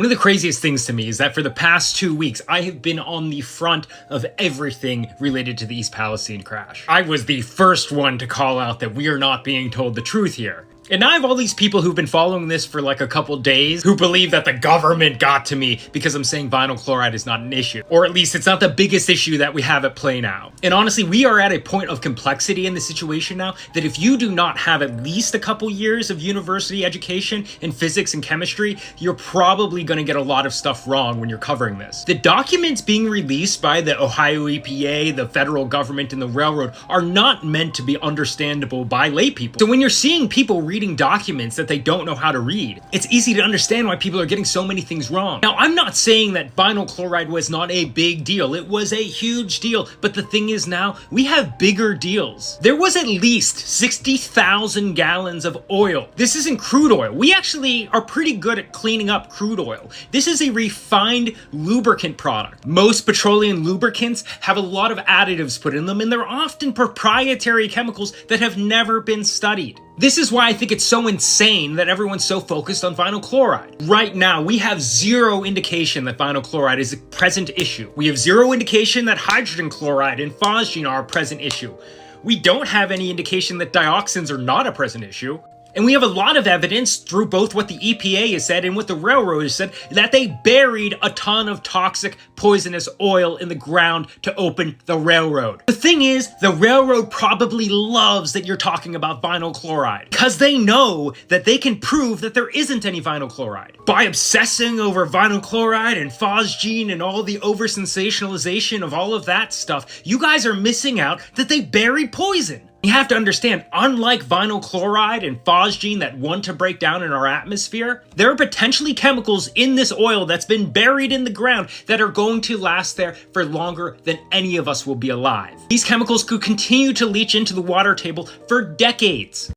One of the craziest things to me is that for the past 2 weeks, I have been on the front of everything related to the East Palestine crash. I was the first one to call out that we are not being told the truth here. And now I have all these people who've been following this for like a couple days who believe that the government got to me because I'm saying vinyl chloride is not an issue. Or at least it's not the biggest issue that we have at play now. And honestly, we are at a point of complexity in the situation now that if you do not have at least a couple years of university education in physics and chemistry, you're probably going to get a lot of stuff wrong when you're covering this. The documents being released by the Ohio EPA, the federal government, and the railroad are not meant to be understandable by lay people. So when you're seeing people reading documents that they don't know how to read, it's easy to understand why people are getting so many things wrong. Now, I'm not saying that vinyl chloride was not a big deal. It was a huge deal. But the thing is now, we have bigger deals. There was at least 60,000 gallons of oil. This isn't crude oil. We actually are pretty good at cleaning up crude oil. This is a refined lubricant product. Most petroleum lubricants have a lot of additives put in them, and they're often proprietary chemicals that have never been studied. This is why I think it's so insane that everyone's so focused on vinyl chloride. Right now, we have zero indication that vinyl chloride is a present issue. We have zero indication that hydrogen chloride and phosgene are a present issue. We don't have any indication that dioxins are not a present issue. And we have a lot of evidence through both what the EPA has said and what the railroad has said that they buried a ton of toxic, poisonous oil in the ground to open the railroad. The thing is, the railroad probably loves that you're talking about vinyl chloride because they know that they can prove that there isn't any vinyl chloride. By obsessing over vinyl chloride and phosgene and all the over-sensationalization of all of that stuff, you guys are missing out that they buried poison. You have to understand, unlike vinyl chloride and phosgene that want to break down in our atmosphere, there are potentially chemicals in this oil that's been buried in the ground that are going to last there for longer than any of us will be alive. These chemicals could continue to leach into the water table for decades.